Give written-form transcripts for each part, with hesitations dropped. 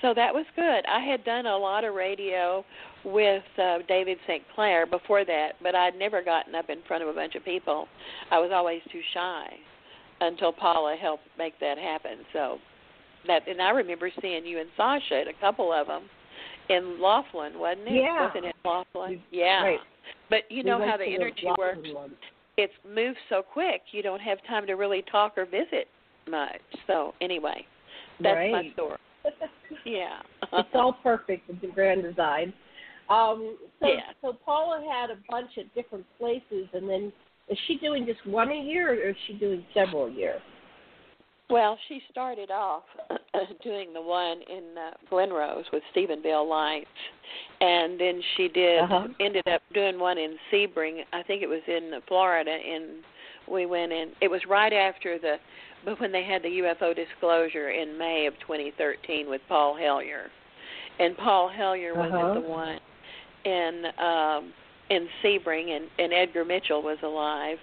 So that was good. I had done a lot of radio with David St. Clair before that, but I'd never gotten up in front of a bunch of people. I was always too shy until Paula helped make that happen. So that, and I remember seeing you and Sasha at a couple of them in Laughlin, wasn't it? Yeah. Wasn't it Laughlin? Yeah. Right. But you know how the energy works. It moves so quick, you don't have time to really talk or visit much. So anyway, that's my story. Yeah. It's all perfect with the grand design. So Paula had a bunch at different places, and then is she doing just one a year, or is she doing several a year? Well, she started off doing the one in Glenrose with Stephenville Lights, and then she ended up doing one in Sebring. I think it was in Florida, and we went in. It was right after when they had the UFO disclosure in May of 2013 with Paul Hellyer, and Paul Hellyer was at the one in Sebring, and Edgar Mitchell was alive,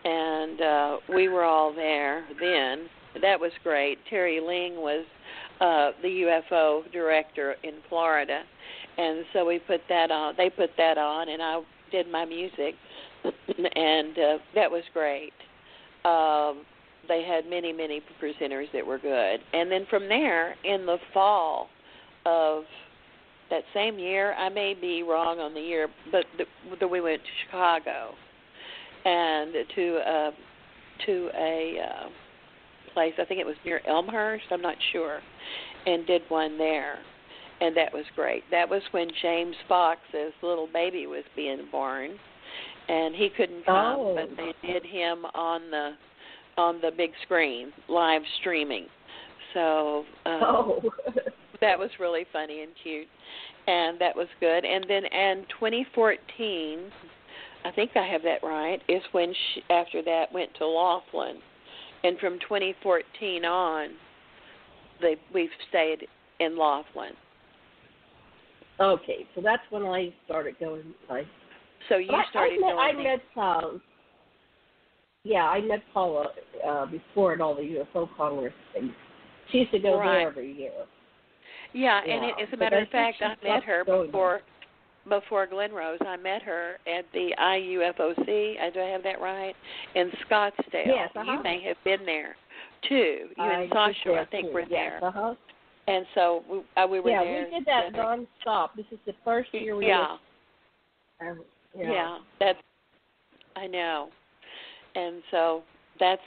and we were all there then. That was great. Terry Ling was the UFO director in Florida, and so we put that on. They put that on, and I did my music, and that was great. They had many, many presenters that were good. And then from there, in the fall of that same year, I may be wrong on the year, but we went to Chicago and to a place, I think it was near Elmhurst, I'm not sure, and did one there, and that was great. That was when James Fox's little baby was being born, and he couldn't come, but they did him on the big screen, live streaming. So that was really funny and cute, and that was good. And then in 2014, I think I have that right, is when she, after that, went to Laughlin. And from 2014 on, we've stayed in Laughlin. Okay, so that's when I started going. So you started going. I met Paula before at all the UFO Congress things. She used to go there every year. Yeah, and as a matter of fact, I met her before Glenrose. I met her at the IUFOC, do I have that right, in Scottsdale. Yes, You may have been there, too. You and Sasha, I think, were there. Yes, And so we were there. Yeah, we did that nonstop. This is the first year we did. Yeah, I know. And so that's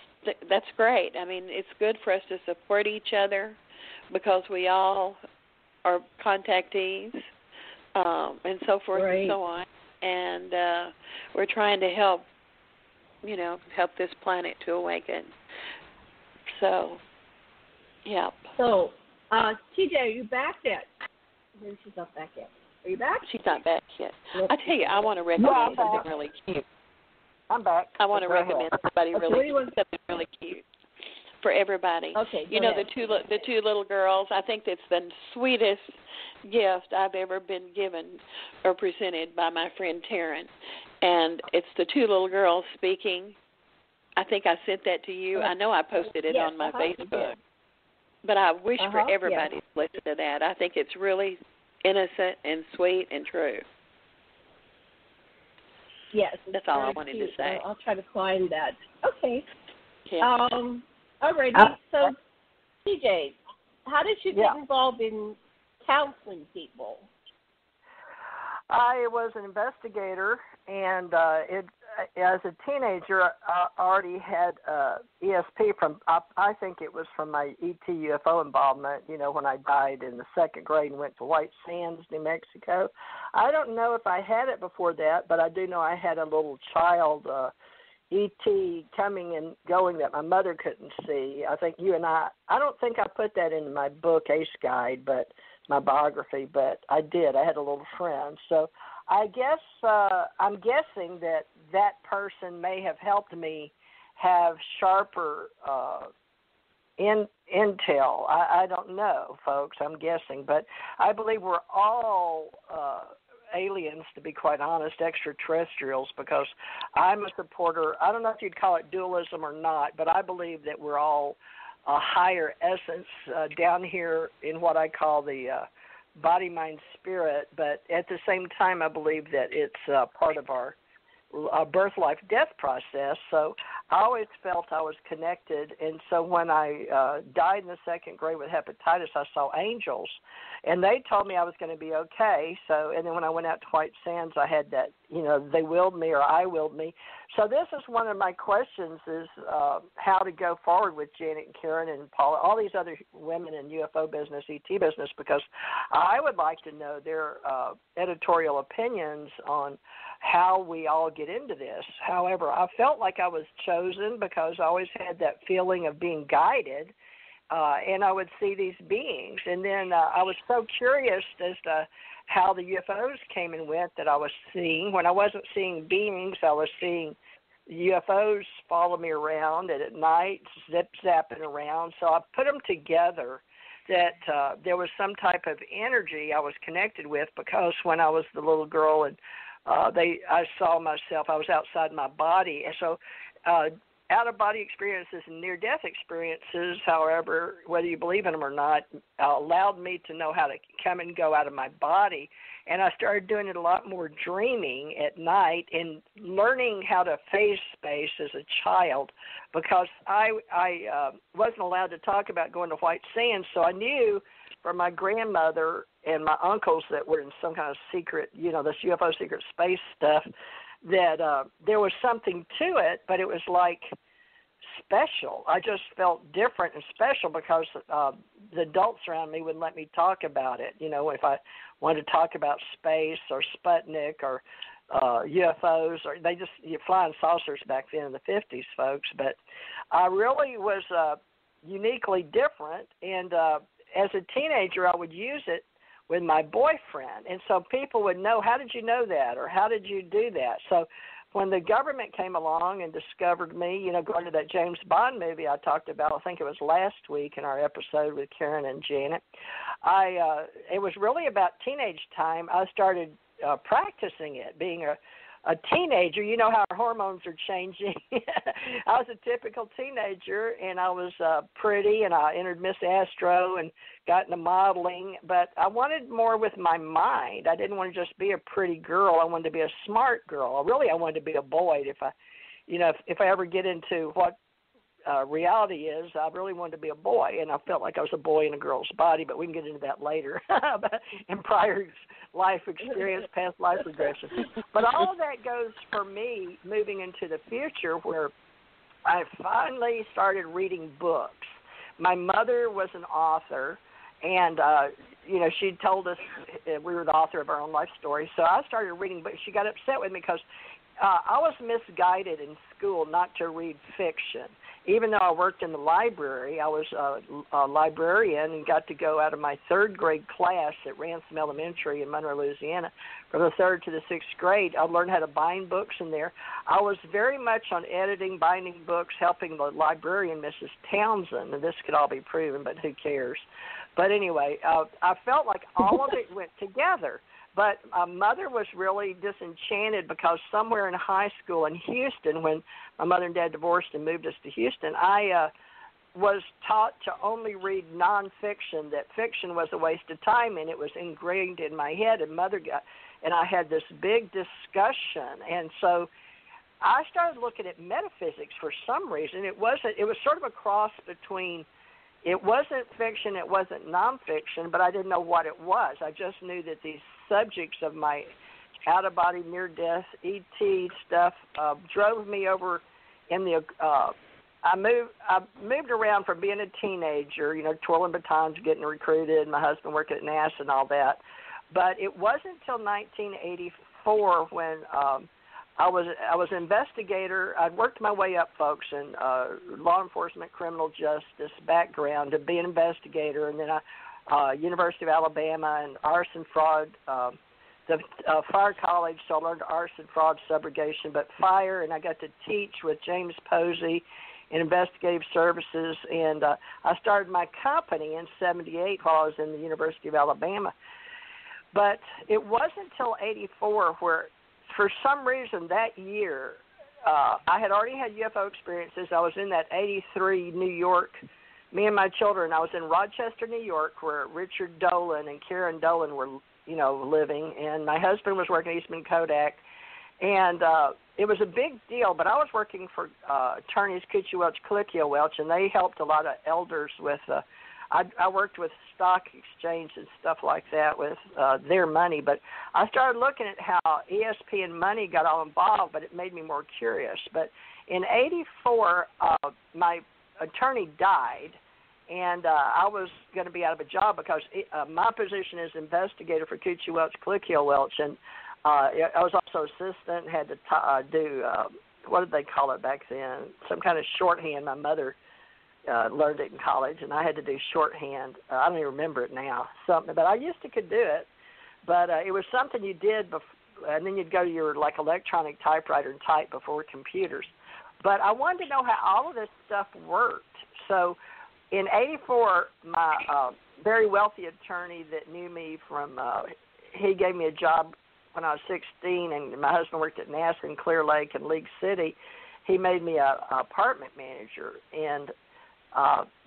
great. I mean, it's good for us to support each other because we all are contactees. And so forth and so on. And we're trying to help this planet to awaken. So, yeah. So, TJ, are you back yet? Maybe she's not back yet. Are you back? She's not back yet. I tell you, I want to recommend something really cute. I'm back. I want to recommend something really cute for everybody. Okay, you know, the two little girls. I think that's the sweetest gift I've ever been given or presented by my friend Taryn, and it's the two little girls speaking. I think I sent that to you. I know I posted it on my Facebook, but I wish for everybody to listen to that. I think it's really innocent and sweet and true. Yes, that's all I wanted to say. I'll try to find that. Okay. Yeah. Alrighty. So, TJ, how did you get involved in counseling people? I was an investigator, and as a teenager, I already had ESP from, I think it was from my ET UFO involvement, when I died in the second grade and went to White Sands, New Mexico. I don't know if I had it before that, but I do know I had a little child ET coming and going that my mother couldn't see. I think you and I don't think I put that in my book, Ace Guide, but my biography, but I did. I had a little friend. So I guess I'm guessing that person may have helped me have sharper intel. I don't know, folks. I'm guessing. But I believe we're all aliens, to be quite honest, extraterrestrials, because I'm a supporter. I don't know if you'd call it dualism or not, but I believe that we're all a higher essence down here in what I call the body, mind, spirit. But at the same time, I believe that it's part of our birth, life, death process. So I always felt I was connected. And so when I died in the second grade with hepatitis, I saw angels, and they told me I was going to be okay. So, and then when I went out to White Sands, I had that, they willed me or I willed me. So this is one of my questions is how to go forward with Janet and Karen and Paula, all these other women in UFO business, ET business, because I would like to know their editorial opinions on how we all get into this. However, I felt like I was chosen because I always had that feeling of being guided, and I would see these beings. And then I was so curious as to how the UFOs came and went that I was seeing. When I wasn't seeing beings, I was seeing UFOs follow me around, and at night zip-zapping around. So I put them together that there was some type of energy I was connected with, because when I was the little girl and I saw myself, I was outside my body. And so out-of-body experiences and near-death experiences, however, whether you believe in them or not, allowed me to know how to come and go out of my body. And I started doing it a lot more dreaming at night and learning how to phase space as a child, because I wasn't allowed to talk about going to White Sands, so I knew from my grandmother and my uncles that were in some kind of secret, this UFO secret space stuff, that there was something to it, but it was like special. I just felt different and special because the adults around me wouldn't let me talk about it. If I wanted to talk about space or Sputnik or UFOs, or flying saucers back then in the 50s, folks. But I really was uniquely different, and as a teenager, I would use it with my boyfriend. And so people would know, how did you know that? Or how did you do that? So when the government came along and discovered me, going to that James Bond movie I talked about, I think it was last week in our episode with Karen and Janet, it was really about teenage time. I started practicing it, being a teenager. You know how our hormones are changing. I was a typical teenager, and I was pretty, and I entered Miss Astro and got into modeling, but I wanted more with my mind. I didn't want to just be a pretty girl. I wanted to be a smart girl. Really, I wanted to be a boy. If I ever get into what reality is, I really wanted to be a boy, and I felt like I was a boy in a girl's body, but we can get into that later in prior life experience, past life regression. But all of that goes for me moving into the future, where I finally started reading books. My mother was an author, and she told us we were the author of our own life story, so I started reading books. She got upset with me because I was misguided in school not to read fiction. Even though I worked in the library, I was a librarian and got to go out of my third grade class at Ransom Elementary in Monroe, Louisiana. From the third to the sixth grade, I learned how to bind books in there. I was very much on editing, binding books, helping the librarian, Mrs. Townsend, and this could all be proven, but who cares? But anyway, I felt like all of it went together. But my mother was really disenchanted because somewhere in high school in Houston, when my mother and dad divorced and moved us to Houston, I was taught to only read nonfiction, that fiction was a waste of time, and it was ingrained in my head. And I had this big discussion. And so I started looking at metaphysics for some reason. It was sort of a cross between, it wasn't fiction, it wasn't nonfiction, but I didn't know what it was. I just knew that these subjects of my out-of-body, near-death, ET stuff drove me over in the I moved around from being a teenager, twirling batons, getting recruited, my husband working at NASA and all that. But it wasn't until 1984 when I was an investigator. I'd worked my way up, folks, in law enforcement, criminal justice background to be an investigator, and then University of Alabama and arson fraud, the fire college, so I learned arson, fraud, subrogation, but fire, and I got to teach with James Posey in investigative services, and I started my company in 1978 while I was in the University of Alabama. But it wasn't until 1984 where, for some reason that year, I had already had UFO experiences. I was in that 1983 New York me and my children, I was in Rochester, New York, where Richard Dolan and Karen Dolan were, living, and my husband was working at Eastman Kodak, and it was a big deal, but I was working for attorneys Coochie Welch, Calicchio Welch, and they helped a lot of elders with, I worked with stock exchange and stuff like that with their money, but I started looking at how ESP and money got all involved, but it made me more curious. But in 84, my attorney died, and I was going to be out of a job because my position is investigator for Coochie Welch, Calicchio Welch, and I was also assistant, had to do, what did they call it back then? Some kind of shorthand. My mother learned it in college, and I had to do shorthand. I don't even remember it now, but I used to could do it. But it was something you did, and then you'd go to your electronic typewriter and type before computers. But I wanted to know how all of this stuff worked. So in 84, my very wealthy attorney that knew me from, he gave me a job when I was 16, and my husband worked at NASA in Clear Lake and League City. He made me a apartment manager, and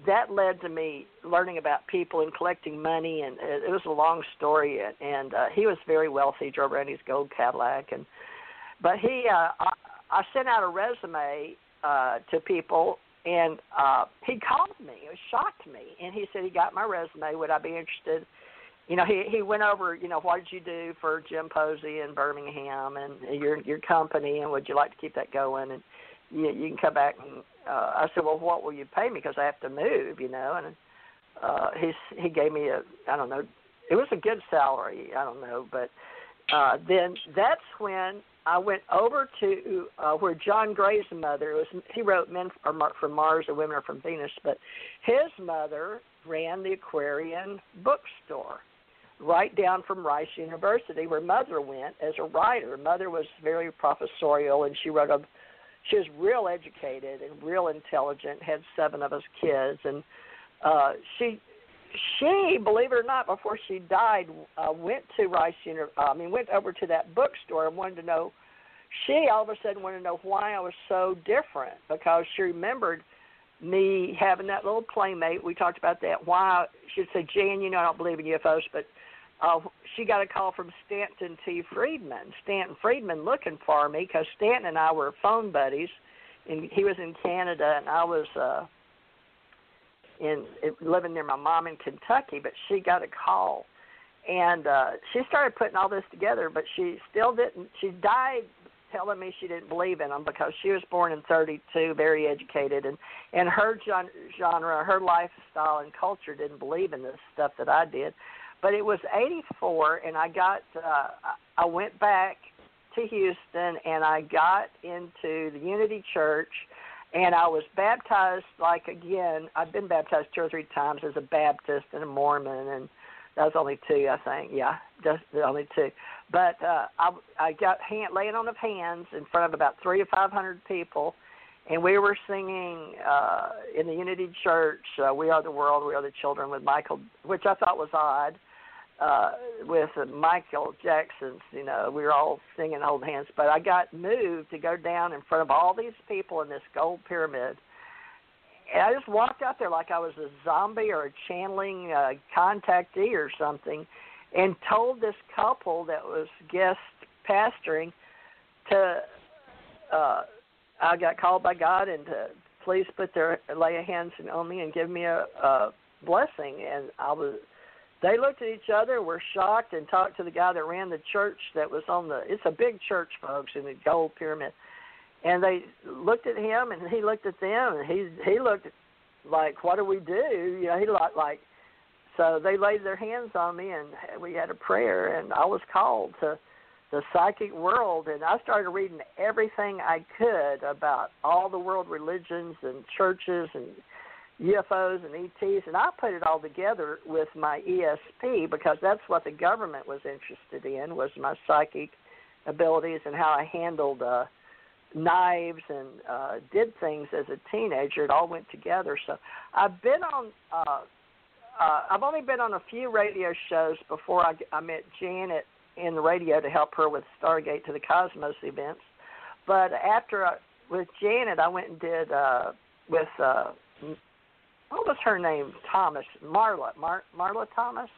that led to me learning about people and collecting money, and it was a long story. And he was very wealthy, drove around his gold Cadillac, but I sent out a resume to people, and he called me. It shocked me, and he said he got my resume. Would I be interested? He went over, what did you do for Jim Posey in Birmingham and your company, and would you like to keep that going? And you can come back. And I said, well, what will you pay me because I have to move, And he gave me I don't know, it was a good salary, I don't know. But then that's when I went over to where John Gray's mother was. He wrote Men Are from Mars and Women Are from Venus, but his mother ran the Aquarian bookstore right down from Rice University, where Mother went as a writer. Mother was very professorial, and she was real educated and real intelligent, had 7 of us kids, and she, believe it or not, before she died, went to went over to that bookstore and wanted to know. She all of a sudden wanted to know why I was so different, because she remembered me having that little playmate. We talked about that. Why she'd say, Jan, I don't believe in UFOs, but she got a call from Stanton T. Friedman. Stanton Friedman looking for me because Stanton and I were phone buddies, and he was in Canada, and I was living near my mom in Kentucky. But she got a call, and she started putting all this together. But she still didn't. She died telling me she didn't believe in them because she was born in 32, very educated, and her genre, her lifestyle and culture didn't believe in this stuff that I did. But it was 84, and I went back to Houston, and I got into the Unity Church, and I was baptized, I've been baptized 2 or 3 times as a Baptist and a Mormon, and that was only 2, I think. Yeah, just only 2. But I got laying on of hands in front of about 300 to 500 people, and we were singing in the Unity Church, We Are the World, We Are the Children, with Michael, which I thought was odd, with Michael Jackson's, we were all singing Holding Hands. But I got moved to go down in front of all these people in this gold pyramid. And I just walked out there like I was a zombie or a channeling contactee or something, and told this couple that was guest pastoring I got called by God and to please lay a hands on me and give me a blessing. And they looked at each other, were shocked, and talked to the guy that ran the church that was it's a big church, folks, in the gold pyramid. And they looked at him, and he looked at them, and he looked like, what do we do? He looked like, so they laid their hands on me, and we had a prayer, and I was called to the psychic world, and I started reading everything I could about all the world religions and churches and UFOs and ETs, and I put it all together with my ESP because that's what the government was interested in, was my psychic abilities and how I handled knives and did things as a teenager. It all went together. So I've only been on a few radio shows before I met Janet in the radio to help her with Stargate to the Cosmos events. But with Janet, I went and did with what was her name? Thomas, Marla Thomas.